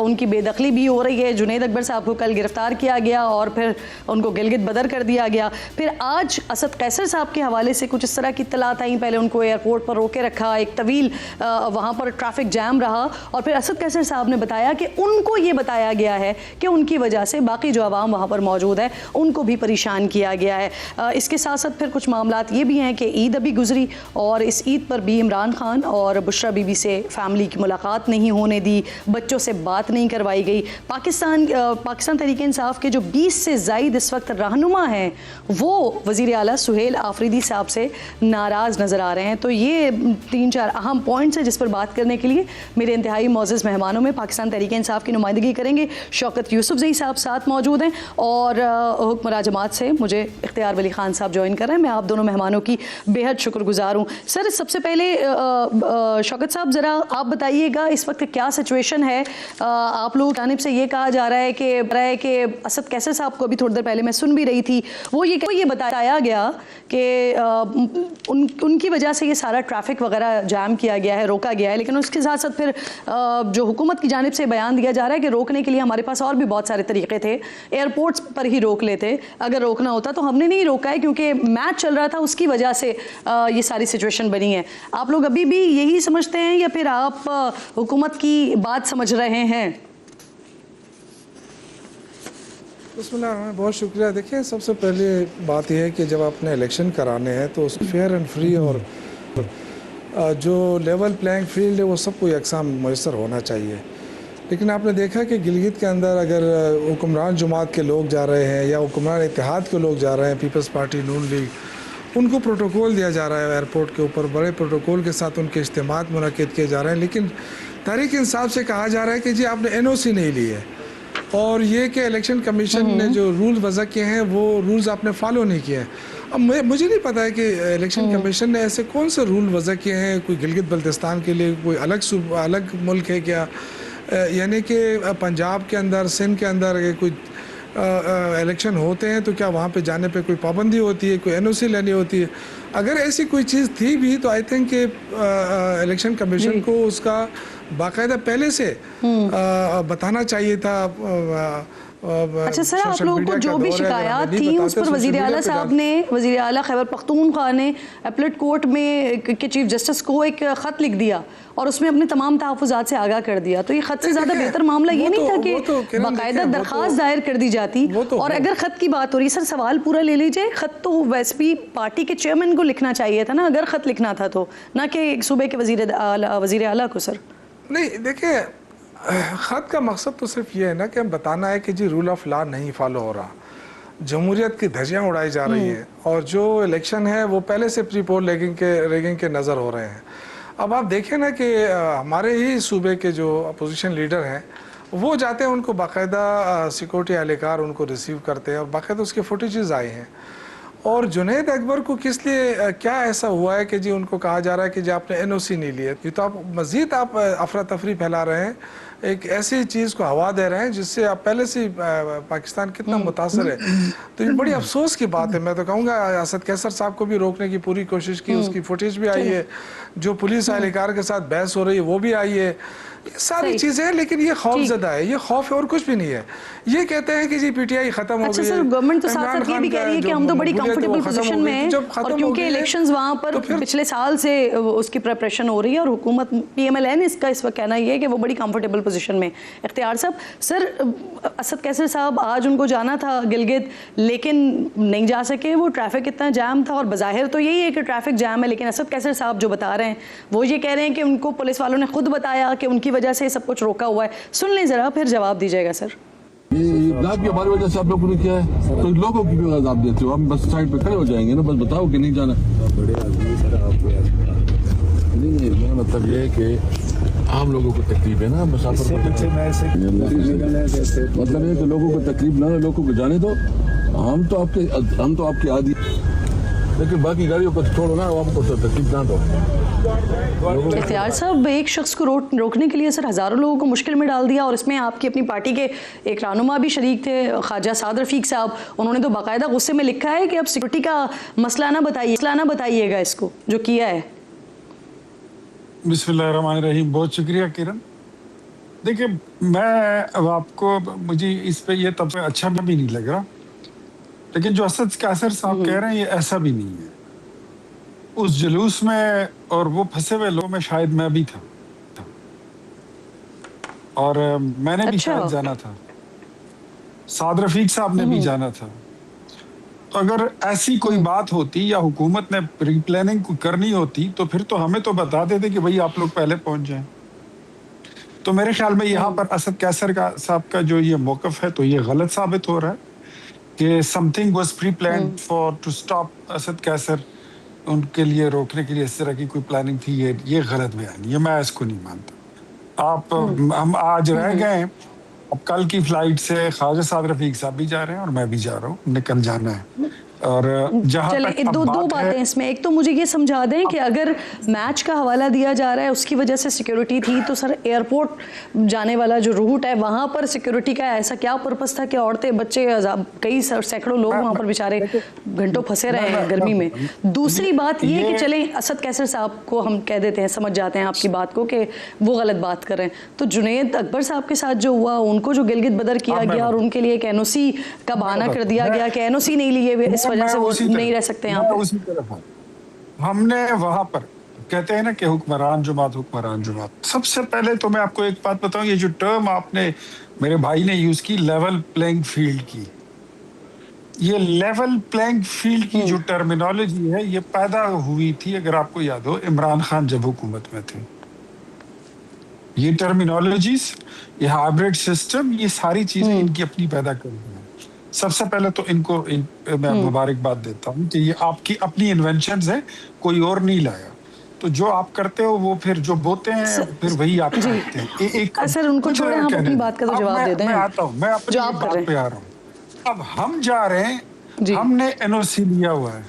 उनकी बेदखली भी हो रही है। जुनैद अकबर साहब को कल गिरफ्तार किया गया और फिर उनको गिलगित बदर कर दिया गया। फिर आज असद कैसर साहब के हवाले से कुछ इस तरह की इत्तलात आई। पहले उनको एयरपोर्ट पर रोके रखा, एक तवील वहाँ पर ट्रैफिक जैम रहा और फिर असद कैसर साहब ने बताया कि उनको ये बताया गया है कि उनकी वजह से बाकी जो आवाम वहाँ पर मौजूद है उनको भी परेशान किया गया है। इसके साथ साथ फिर कुछ मामलात ये भी हैं कि ईद अभी गुजरी और इस ईद पर भी इमरान खान और बुशरा बीबी से फैमिली की मुलाकात नहीं होने दी, बच्चों से बात नहीं करवाई गई। पाकिस्तान तहरीक इंसाफ के जो 20 से ज़ायद इस वक्त रहनुमा हैं वो वज़ीर आला सुहेल आफरीदी साहब से नाराज़ नज़र आ रहे हैं। तो ये 3-4 अहम पॉइंट्स हैं जिस पर बात करने के लिए मेरे इंतहाई मौजूद मेहमानों में पाकिस्तान तहरीक इंसाफ की नुमाइंदगी करेंगे शौकत यूसुफजई साहब साथ मौजूद हैं और हुक्मरान जमात से मुझे इख्तियार वली खान साहब ज्वाइन कर रहे हैं। मैं आप दोनों मेहमानों की बेहद शुक्रगुजार हूँ। सर, सबसे पहले शौकत साहब ज़रा आप बताइएगा इस वक्त क्या सिचुएशन है। आप लोगों की जानिब से ये कहा जा रहा है कि असद कैसर साहब को अभी थोड़ी देर पहले मैं सुन भी रही थी, वो ये बताया गया कि उनकी वजह से ये सारा ट्रैफिक वगैरह जाम किया गया है, रोका गया है। लेकिन उसके साथ साथ फिर जो हुकूमत की जानिब से बयान दिया जा रहा है कि रोकने के लिए हमारे पास और भी बहुत सारे तरीके थे, एयरपोर्ट्स पर ही रोक लेते अगर रोकना होता, तो हमने नहीं रोका है क्योंकि मैच चल रहा था, उसकी वजह से ये सारी सिचुएशन बनी है। आप लोग अभी भी यही समझते हैं या फिर आप हुकूमत की बात समझ रहे हैं? बिस्मिल्लाह, बहुत शुक्रिया। देखिए, सबसे पहले बात यह है कि जब आपने इलेक्शन कराने हैं तो उस फेयर एंड फ्री और जो लेवल प्लेइंग फील्ड है वो सबको यकसां मैसर होना चाहिए। लेकिन आपने देखा कि गिलगित के अंदर अगर हुक्मरान जमात के लोग जा रहे हैं या हुक्मरान इत्तेहाद के लोग जा रहे हैं, पीपल्स पार्टी, नून लीग, उनको प्रोटोकॉल दिया जा रहा है एयरपोर्ट के ऊपर, बड़े प्रोटोकॉल के साथ उनके इज्तिमात मुनक्किद किए जा रहे हैं। लेकिन तहरीक इंसाफ से कहा जा रहा है कि जी आपने NOC नहीं ली है और ये कि इलेक्शन कमीशन ने जो रूल वज़ा किए हैं वो रूल्स आपने फॉलो नहीं किए हैं। अब मुझे नहीं पता है कि इलेक्शन कमीशन ने ऐसे कौन से रूल वज़ा किए हैं, कोई गिलगित बल्तिस्तान के लिए कोई अलग मुल्क है क्या, यानी कि पंजाब के अंदर, सिंध के अंदर कोई इलेक्शन होते हैं तो क्या वहाँ पे जाने पे कोई पाबंदी होती है, कोई NOC लेनी होती है? अगर ऐसी कोई चीज़ थी भी तो आई थिंक कि इलेक्शन कमीशन को उसका बाकायदा पहले से बताना चाहिए था। अच्छा सर, आप लोगों को जो भी शिकायत थी उस पर वज़ीर आला साहब ने, वज़ीर आला खैबर पख्तूनख्वा ने अपीलेट कोर्ट में के चीफ जस्टिस को एक ख़त लिख दिया और उसमें अपने तमाम तहफ़्फ़ुज़ात से आगाह कर दिया। तो ये ख़त से ज़्यादा बेहतर मामला ये नहीं था कि बाकायदा दरख्वास्त दायर कर दी जाती। और अगर ख़त की बात हो रही है सर, सवाल पूरा ले लीजिए। ख़त तो वैसे भी पार्टी के चेयरमैन को लिखना चाहिए था ना, अगर ख़त लिखना था तो, ना कि सूबे के वज़ीर आला को। सर नहीं, देखिए, ख़त का मकसद तो सिर्फ ये है ना कि हम बताना है कि जी रूल ऑफ लॉ नहीं फॉलो हो रहा, जमहूरियत की धज्जियाँ उड़ाई जा रही हैं और जो इलेक्शन है वो पहले से प्री पोल रेगिंग के नज़र हो रहे हैं। अब आप देखें ना कि हमारे ही सूबे के जो अपोजिशन लीडर हैं वो जाते हैं, उनको बाकायदा सिक्योरिटी एहलकार उनको रिसीव करते हैं और बाकायदा उसके फुटेजेस आए हैं। और जुनैद अकबर को किस लिए, क्या ऐसा हुआ है कि जी उनको कहा जा रहा है कि जी आपने NOC नहीं लिया? ये तो आप मज़ीद अफरा तफरी फैला रहे हैं, एक ऐसी चीज़ को हवा दे रहे हैं जिससे आप पहले से पाकिस्तान कितना मुतासर है। तो ये बड़ी अफसोस की बात है। मैं तो कहूँगा असद कैसर साहब को भी रोकने की पूरी कोशिश की, उसकी फुटेज भी आई है, जो पुलिस एहलकार के साथ बहस हो रही है वो भी आई है, ये सारी चीज़ें हैं। लेकिन ये खौफजदा है, ये खौफ है और कुछ भी नहीं है। ये कहते हैं कि जी PTI ख़त्म हो गई है। अच्छा सर, गवर्नमेंट तो साथ साथ ये भी कह रही है कि हम तो बड़ी कंफर्टेबल पोजीशन में हैं और क्योंकि इलेक्शंस वहाँ पर पिछले साल से उसकी प्रिपरेशन हो रही है और हुकूमत PMLN इसका इस वक्त कहना ये है कि वो बड़ी कंफर्टेबल पोजीशन में। इख्तियार साहब, सर असद कैसर साहब आज उनको जाना था गिलगित लेकिन नहीं जा सके, वो ट्रैफिक इतना जाम था और बज़ाहिर तो यही है कि ट्रैफिक जाम है, लेकिन असद कैसर साहब जो बता रहे हैं वो ये कह रहे हैं कि उनको पुलिस वालों ने खुद बताया कि उनकी वजह से सब कुछ रोका हुआ है। सुन लें ज़रा, फिर जवाब दीजिएगा। सर ये ब्लैक की हमारी वजह से आप लोगों ने किया है, तो लोगों की भी आप देते हो, हम बस साइड पे खड़े हो जाएंगे ना, बस बताओ कि नहीं जाना। नहीं, मेरा मतलब ये है कि आम लोगों को तकलीफ है ना, मुसाफिर को तकलीफ। मतलब है कि लोगों को तकलीफ ना, लोगों को जाने दो। हम तो आपके आदि, लेकिन बाकी गाड़ियों को छोड़ो ना, आपको तो तकलीफ ना दो। इख्तियार साहब, एक शख्स को रोकने के लिए सर हज़ारों लोगों को मुश्किल में डाल दिया, और इसमें आपकी अपनी पार्टी के एक रहनुमा भी शरीक थे, ख्वाजा साद रफ़ीक साहब। उन्होंने तो बाकायदा गुस्से में लिखा है कि अब सिक्योरिटी का मसला ना बताइएगा इसको जो किया है। बिस्मिल्लाहिर्रहमानिर्रहीम। बहुत शुक्रिया किरण। देखिए, मैं अब आपको, मुझे इस पे ये तब से अच्छा भी नहीं लग रहा, लेकिन जो असद कैसर साहब कह रहे हैं ये ऐसा भी नहीं है। उस जुलूस में और वो फंसे हुए लोगों में शायद मैं भी था, और मैंने भी शायद जाना था, साद रफीक साहब ने भी जाना था। तो अगर ऐसी कोई बात होती या हुकूमत ने प्री प्लानिंग करनी होती तो फिर तो हमें तो बता देते कि भाई आप लोग पहले पहुंच जाएं। तो मेरे ख्याल में यहाँ पर असद कैसर साहब का जो ये मौकफ है तो ये गलत साबित हो रहा है कि something was pre planned for to stop Asad Qaiser. उनके लिए रोकने के लिए इस तरह की कोई प्लानिंग थी, ये गलत बयान, ये मैं इसको नहीं मानता। हम आज रह गए, अब कल की फ्लाइट से ख्वाजा साद रफीक साहब भी जा रहे हैं और मैं भी जा रहा हूँ, निकल जाना है। और जहाँ तक दो बातें इसमें, एक तो मुझे ये समझा दें कि अगर मैच का हवाला दिया जा रहा है उसकी वजह से सिक्योरिटी थी, तो सर एयरपोर्ट जाने वाला जो रूट है वहाँ पर सिक्योरिटी का ऐसा क्या पर्पस था कि औरतें बच्चे कई सैकड़ों लोग वहाँ पर बेचारे घंटों फंसे रहे हैं गर्मी में। दूसरी बात ये कि चलें असद कैसर साहब को हम कह देते हैं, समझ जाते हैं आपकी बात को कि वो गलत बात कर रहे हैं, तो जुनैद अकबर साहब के साथ जो हुआ, उनको जो गिलगित बदर किया गया और उनके लिए एक एनओसी का बहाना कर दिया गया कि एनओसी नहीं लिए इस वजह से वो नहीं रह सकते यहाँ पे। उसी तरफ हमने वहां पर कहते हैं ना कि हुक्मरान जुमात। सबसे पहले तो मैं आपको एक बात बताऊं, ये जो टर्म आपने मेरे भाई ने यूज की लेवल प्लेइंग फील्ड की, ये लेवल प्लेइंग फील्ड की जो टर्मिनोलॉजी है ये पैदा हुई थी, अगर आपको याद हो, इमरान खान जब हुकूमत में थे। ये टर्मिनोलॉजीज, ये हाइब्रिड सिस्टम, ये सारी चीजें इनकी अपनी पैदा कर दी। सबसे पहले तो इनको मैं मुबारकबाद देता हूँ कि ये आपकी अपनी इन्वेंशंस है, कोई और नहीं लाया। तो जो आप करते हो वो फिर जो बोते हैं फिर वही आप करते हैं। सर उनको छोड़े, हम अपनी बात का तो जवाब दे दें। मैं आता हूँ, मैं अपनी बात पे आ रहा हूँ। अब हम जा रहे हैं, हमने एनओसी लिया हुआ है,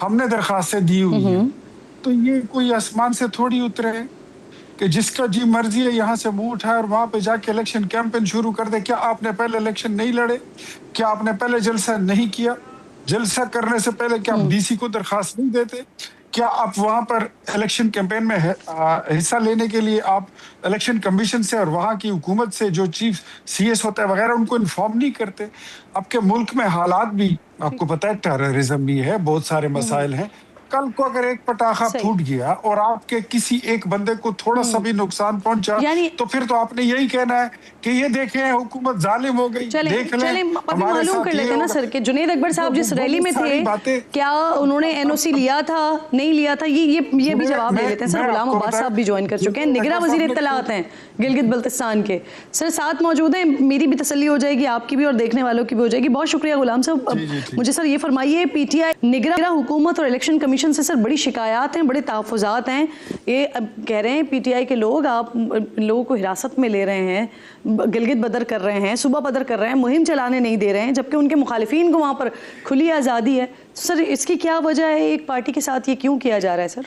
हमने दरखास्तें दी हुई है, तो ये कोई आसमान से थोड़ी उतरे कि जिसका जी मर्जी है यहाँ से मुंह उठाए और वहां पे जाके इलेक्शन कैंपेन शुरू कर दे। क्या आपने पहले इलेक्शन नहीं लड़े? क्या आपने पहले जलसा नहीं किया? जलसा करने से पहले क्या आप डीसी को दरखास्त नहीं देते? क्या आप वहां पर इलेक्शन कैंपेन में हिस्सा लेने के लिए आप इलेक्शन कमीशन से और वहां की हुकूमत से जो चीफ सीएस होता है वगैरह उनको इन्फॉर्म नहीं करते? आपके मुल्क में हालात भी आपको पता है, टेररिज्म भी है, बहुत सारे मसाइल हैं। कल को अगर एक पटाखा फूट गया और आपके किसी एक बंदे को थोड़ा सा भी नुकसान पहुंचा तो फिर तो आपने यही कहना है कि ये देखें हुकूमत जालिम हो गई। देख लें, मालूम कर लेते ना सर कि जुनैद अकबर साहब जिस रैली में थे, क्या उन्होंने एनओसी लिया था, नहीं लिया था? ये भी जवाब दे देते हैं सर। गुलाम अब्बास साहब भी ज्वाइन कर चुके हैं, निगरां वजीर इत्तलात हैं गिलगित बल्तिस्तान के, सर साथ मौजूद हैं। मेरी भी तसल्ली हो जाएगी, आपकी भी, और देखने वालों की भी हो जाएगी। बहुत शुक्रिया गुलाम साहब। मुझे सर ये फरमाइए, पीटीआई निगरां हुकूमत और इलेक्शन कमीशन से सर बड़ी शिकायत हैं, बड़े तहफ़्फ़ुज़ात हैं। ये अब कह रहे हैं पीटीआई के लोग, आप लोगों को हिरासत में ले रहे हैं, गिलगित बदर कर रहे हैं, सूबा बदर कर रहे हैं, मुहिम चलाने नहीं दे रहे हैं, जबकि उनके मुखालिफिन को वहाँ पर खुली आज़ादी है। तो सर इसकी क्या वजह है? एक पार्टी के साथ ये क्यों किया जा रहा है सर?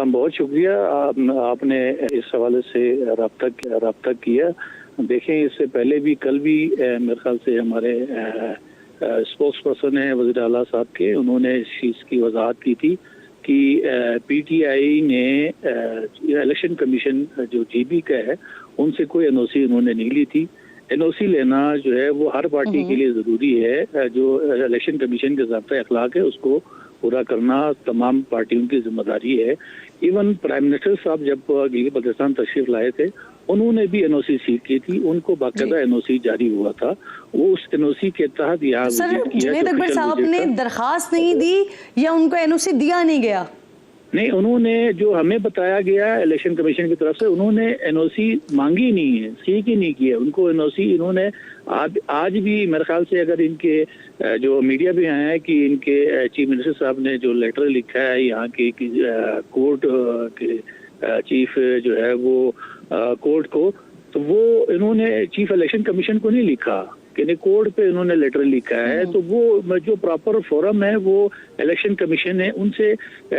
बहुत शुक्रिया, आपने इस हवाले से रब्ता किया। देखें, इससे पहले भी कल भी मेरे ख्याल से हमारे स्पोक्स पर्सन है वज़ीर आला साहब के, उन्होंने इस चीज़ की वजाहत की थी कि पीटीआई ने इलेक्शन कमीशन जो जीबी का है उनसे कोई एनओसी उन्होंने नहीं ली थी। एनओसी लेना जो है वो हर पार्टी के लिए ज़रूरी है। जो इलेक्शन कमीशन के ज़ाब्ता अखलाक है उसको पूरा करना तमाम पार्टियों की जिम्मेदारी है। इवन प्राइम मिनिस्टर साहब जब गिलगित बल्तिस्तान तशरीफ लाए थे, उन्होंने भी एनओसी सीख की थी, उनको बाकायदा एनओसी जारी हुआ था। वो उस एनओसी के तहत यहाँ जुनैद अकबर साहब ने दरखास्त नहीं दी या उनको एनओसी दिया नहीं गया? नहीं, उन्होंने जो हमें बताया गया इलेक्शन कमीशन की तरफ से, उन्होंने एनओसी मांगी नहीं है, सीख ही नहीं किया। उनको एनओसी इन्होंने आज भी मेरे ख्याल से, अगर इनके जो मीडिया भी आया है कि इनके चीफ मिनिस्टर साहब ने जो लेटर लिखा है यहाँ के कोर्ट के चीफ जो है वो कोर्ट को, तो वो इन्होंने चीफ इलेक्शन कमीशन को नहीं लिखा कि कोर्ट पे इन्होंने लेटर लिखा है, तो वो जो प्रॉपर फोरम है वो इलेक्शन कमीशन है, उनसे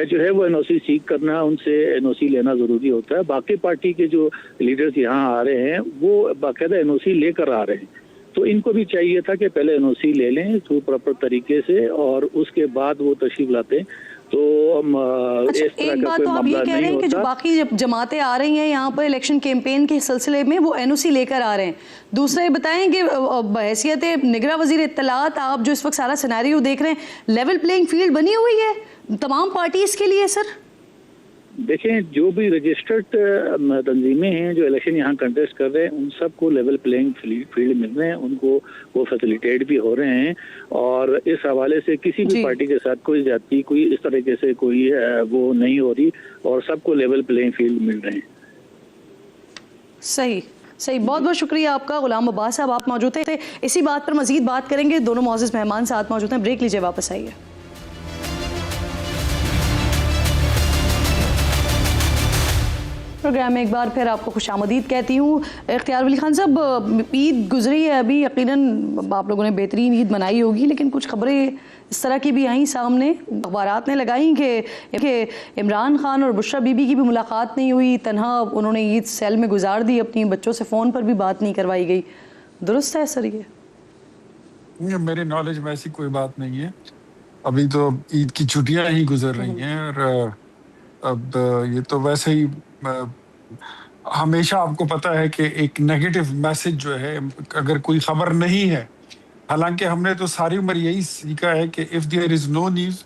जो है वो एनओसी सीख करना, उनसे एनओसी लेना जरूरी होता है। बाकी पार्टी के जो लीडर्स यहाँ आ रहे हैं वो बाकायदा एनओसी लेकर आ रहे हैं, तो इनको भी चाहिए था कि पहले एनओसी ले लें थ्रू प्रॉपर तरीके से और उसके बाद वो तशरीफ लाते। तो अच्छा, एक बात तो आप ये कह रहे हैं कि जो बाकी जमातें आ रही हैं यहाँ पर इलेक्शन कैंपेन के सिलसिले में वो एनओसी लेकर आ रहे हैं। दूसरा ये बताएं कि बहैसियत निगरां वज़ीर इत्तलात आप जो इस वक्त सारा सिनेरियो देख रहे हैं, लेवल प्लेइंग फील्ड बनी हुई है तमाम पार्टीज के लिए? सर देखें, जो भी रजिस्टर्ड तंजीमें हैं जो इलेक्शन यहाँ कंटेस्ट कर रहे हैं उन सबको लेवल प्लेइंग फील्ड मिल रहे हैं, उनको वो फैसिलिटेट भी हो रहे हैं, और इस हवाले से किसी भी पार्टी के साथ कोई जाति, कोई इस तरीके से कोई वो नहीं हो रही, और सबको लेवल प्लेइंग फील्ड मिल रहे हैं। सही सही, बहुत बहुत शुक्रिया आपका गुलाम अब्बास साहब, आप मौजूद थे। इसी बात पर मजीद बात करेंगे, दोनों मौजूद मेहमान साथ मौजूद हैं। ब्रेक लीजिए, वापस आइए। प्रोग्राम में एक बार फिर आपको खुशामदीद कहती हूँ। इख्तियार वली खान साहब, ईद गुजरी है अभी, यकीनन आप लोगों ने बेहतरीन ईद मनाई होगी, लेकिन कुछ खबरें इस तरह की भी आई सामने, अखबारात ने लगाई कि इमरान खान और बुशरा बीबी की भी मुलाकात नहीं हुई, तन्हा उन्होंने ईद सेल में गुजार दी, अपनी बच्चों से फ़ोन पर भी बात नहीं करवाई गई। दुरुस्त है सर ये? मेरे नॉलेज में ऐसी कोई बात नहीं है। अभी तो ईद की छुट्टियां ही गुजर रही हैं, और अब ये तो वैसे ही हमेशा आपको पता है कि एक नेगेटिव मैसेज जो है, अगर कोई खबर नहीं है, हालांकि हमने तो सारी उम्र यही सीखा है कि if there is no news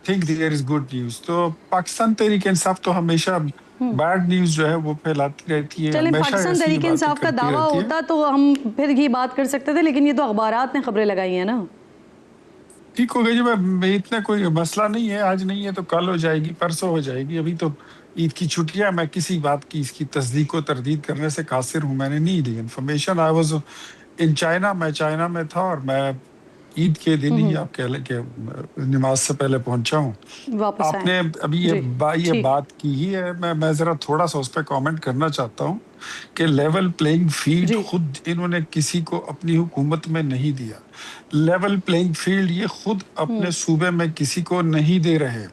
think there is good news, तो पाकिस्तान तहरीक इंसाफ तो हमेशा बैड न्यूज जो है वो फैलाती रहती है। चलें, पाकिस्तान तहरीक इंसाफ का दावा होता तो हम फिर ये बात कर सकते थे, लेकिन ये तो अखबारात ने खबरें लगाई हैं ना। ठीक हो गई जी, इतना कोई मसला नहीं है, आज नहीं है तो कल हो जाएगी, परसों हो जाएगी। अभी तो ईद की छुट्टियां, मैं किसी बात की इसकी तस्दीक व तरदीद करने से कासिर हूँ, मैंने नहीं the information. I was in China, मैं चाइना में था और मैं ईद के दिन ही आप कह लें कि नमाज से पहले पहुंचा हूँ। आपने अभी ये बात की ही है, मैं जरा थोड़ा सा उस पर कॉमेंट करना चाहता हूँ कि लेवल प्लेइंग फील्ड खुद इन्होंने किसी को अपनी हुकूमत में नहीं दिया। लेवल प्लेइंग फील्ड ये खुद अपने सूबे में किसी को नहीं दे रहे।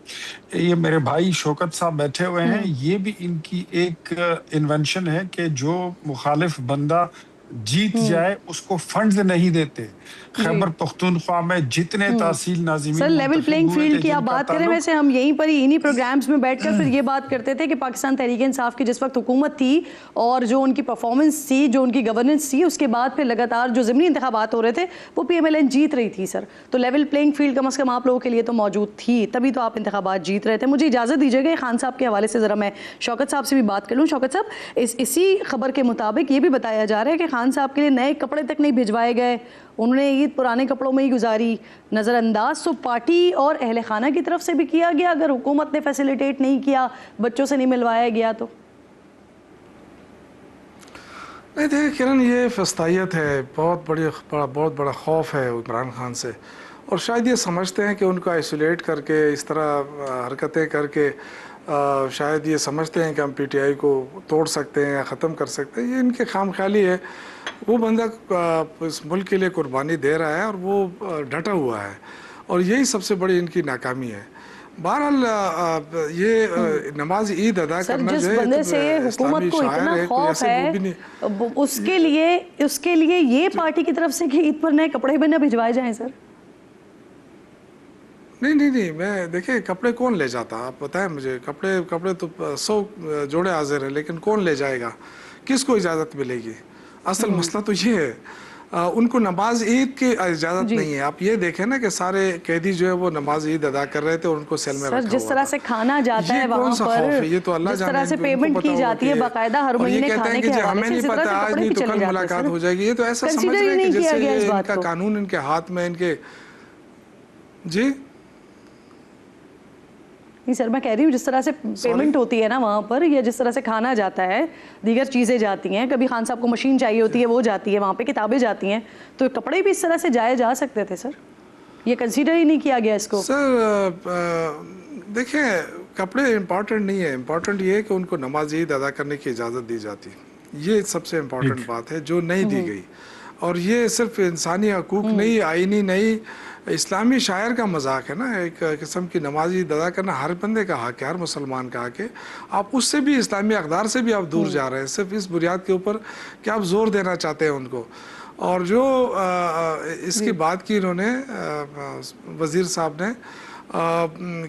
ये मेरे भाई शौकत साहब बैठे हुए हैं, ये भी इनकी एक इन्वेंशन है कि जो मुखालिफ बंदा जीत जाए उसको फंड्स नहीं देते। खैबर पख्तूनख्वा में जितने तहसील नाज़िमीन, सर लेवल प्लेइंग फील्ड की आप बात करें, वैसे हम यहीं पर ही इन्हीं प्रोग्राम्स में बैठकर फिर ये बात करते थे कि पाकिस्तान तहरीक इंसाफ की जिस वक्त हुकूमत थी और जो उनकी परफॉर्मेंस थी, जो उनकी गवर्नेंस थी, उसके बाद फिर लगातार जो ज़मीनी इंतखाबात हो रहे थे वो PMLN जीत रही थी सर। तो लेवल प्लेइंग फील्ड कम अज़ कम आप लोगों के लिए तो मौजूद थी, तभी तो आप इंतखाबात जीत रहे थे। मुझे इजाज़त दीजिएगा खान साहब के हवाले से ज़रा मैं शौकत साहब से भी बात कर लूँ। शौकत साहब, इसी खबर के मुताबिक ये भी बताया जा रहा है कि खान साहब के लिए नए कपड़े तक नहीं भिजवाए गए, उन्होंने ईद पुराने कपड़ों में ही गुजारी। नज़रअंदाज तो पार्टी और अहले खाना की तरफ से भी किया गया, अगर हुकूमत ने फैसिलिटेट नहीं किया, बच्चों से नहीं मिलवाया गया तो। नहीं देखिए किरण, ये फस्तायत है, बहुत बड़ा खौफ है इमरान खान से, और शायद ये समझते हैं कि उनको आइसोलेट करके इस तरह हरकतें करके शायद ये समझते हैं कि हम PTI को तोड़ सकते हैं या ख़त्म कर सकते हैं। ये इनके खामख्याली है। वो बंदा इस मुल्क के लिए कुर्बानी दे रहा है और वो डटा हुआ है, और यही सबसे बड़ी इनकी नाकामी है। बहरहाल ये नमाज ईद अदा करना जिस बंदे से हुकूमत को इतना खौफ है, उसके लिए ये पार्टी की तरफ से कि ईद पर नए कपड़े भी न भिजवाए जाएं सर। नहीं, मैं देखिए कपड़े कौन ले जाता, आप बताएं मुझे। कपड़े तो 100 जोड़े हाजिर हैं, लेकिन कौन ले जाएगा, किसको इजाज़त मिलेगी? असल मसला तो ये है, उनको नमाज ईद की इजाज़त नहीं है। आप ये देखें ना कि सारे कैदी जो है वो नमाज ईद अदा कर रहे थे और उनको सेल में रखा हुआ था। जिस तरह से खाना जाता है वहाँ पर, ये तो अल्लाह जिस तरह से पेमेंट की जाती है बाकायदा हर महीने खाने के हवाले से, हमें नहीं पता आज नहीं तो कल मुलाकात हो जाएगी। ये तो ऐसा समझ रहे हैं कि जैसे इनका कानून इनके हाथ में, इनके जी नहीं सर, मैं कह रही हूँ जिस तरह से पेमेंट होती है ना वहाँ पर, या जिस तरह से खाना जाता है, दीगर चीज़ें जाती हैं, कभी खान साहब को मशीन चाहिए होती है वो जाती है, वहाँ पे किताबें जाती हैं, तो कपड़े भी इस तरह से जाए जा सकते थे सर। ये कंसीडर ही नहीं किया गया इसको। सर देखिए कपड़े इम्पोर्टेंट नहीं है, इम्पोर्टेंट ये है कि उनको नमाज ईद अदा करने की इजाज़त दी जाती, ये सबसे इम्पोर्टेंट बात है जो नहीं दी गई। और ये सिर्फ इंसानी हकूक़ नहीं, आइनी नहीं, इस्लामी शायर का मजाक है ना, एक किस्म की नमाज ईद अदा करना हर बंदे का हक है, हर मुसलमान का हक है। आप उससे भी, इस्लामी अक़दार से भी आप दूर जा रहे हैं सिर्फ इस बुनियाद के ऊपर कि आप जोर देना चाहते हैं उनको। और जो इसकी बात की इन्होंने वज़ीर साहब ने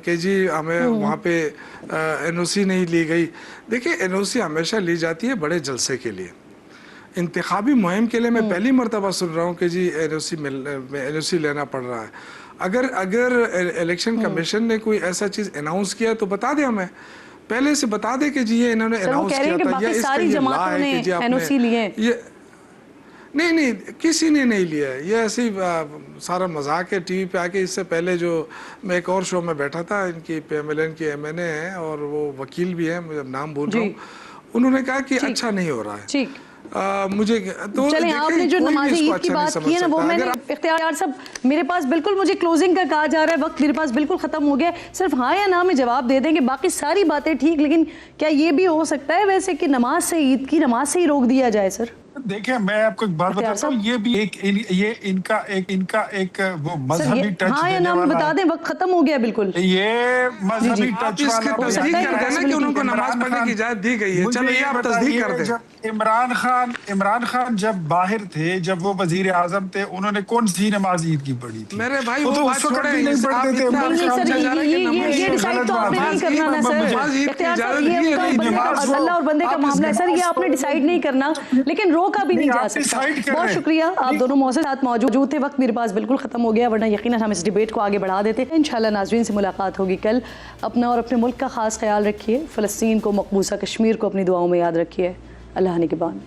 कि जी हमें वहाँ पे NOC नहीं ली गई। देखिए NOC हमेशा ली जाती है बड़े जलसे के लिए, इंतखाबी मुहिम के लिए। मैं पहली मरतबा सुन रहा हूँ कि जी NOC लेना पड़ रहा है। अगर इलेक्शन कमीशन ने कोई ऐसा चीज़ अनाउंस किया तो बता दें, हमें पहले से बता दें कि जी ये इन्होंने अनाउंस किया था या इसका ये ला है कि जी आपने ये नहीं किसी ने नहीं लिया है, ये ऐसे ही सारा मजाक है टीवी पे आके। इससे पहले जो मैं एक और शो में बैठा था, इनकी PMLN की MNA है और वो वकील भी है, मुझे नाम भूल रहा हूँ, उन्होंने कहा कि अच्छा नहीं हो रहा है। मुझे तो चलें, आपने जो नमाज़ ईद की बात की है ना, वो मैंने इख्तियार साहब, मेरे पास बिल्कुल, मुझे क्लोजिंग का कहा जा रहा है, वक्त मेरे पास बिल्कुल ख़त्म हो गया। सिर्फ हाँ या ना में जवाब दे देंगे, बाकी सारी बातें ठीक, लेकिन क्या ये भी हो सकता है वैसे कि नमाज से, ईद की नमाज से ही रोक दिया जाए? सर देखिए, मैं आपको एक बात बताता हूँ, ये भी इनका एक वो मजहबी टच हाँ या ना में बता दें, वक्त खत्म हो गया बिल्कुल। ये मजहबी टच इसका तस्दीक कर देना कि उनको नमाज पढ़ने की इजाजत दी गई है। चलो ये आप तस्दीक कर दें। इमरान खान जब बाहर थे, जब वो वजीर आजम थे, उन्होंने कौन सी नमाज ईद की पढ़ी थी? मेरे भाई वो तो उस वक्त भी नहीं पढ़ते थे। ये डिसाइड तो आपने नहीं करना ना सर, ये अल्लाह और बंदे का मामला है सर, ये आपने डिसाइड नहीं करना, लेकिन रोका भी नहीं जा सकता। बहुत शुक्रिया, आप दोनों मौजूद साथ मौजूद थे। वक्त मेरे पास बिल्कुल खत्म हो गया, वरना यकीनन हम इस डिबेट को आगे बढ़ा देते। इंशाल्लाह नाज़रीन से मुलाकात होगी कल। अपना और अपने मुल्क का खास ख्याल रखिए। फ़लस्तीन को, मकबूसा कश्मीर को अपनी दुआओं में याद रखिए। अल्लाह निगहबान।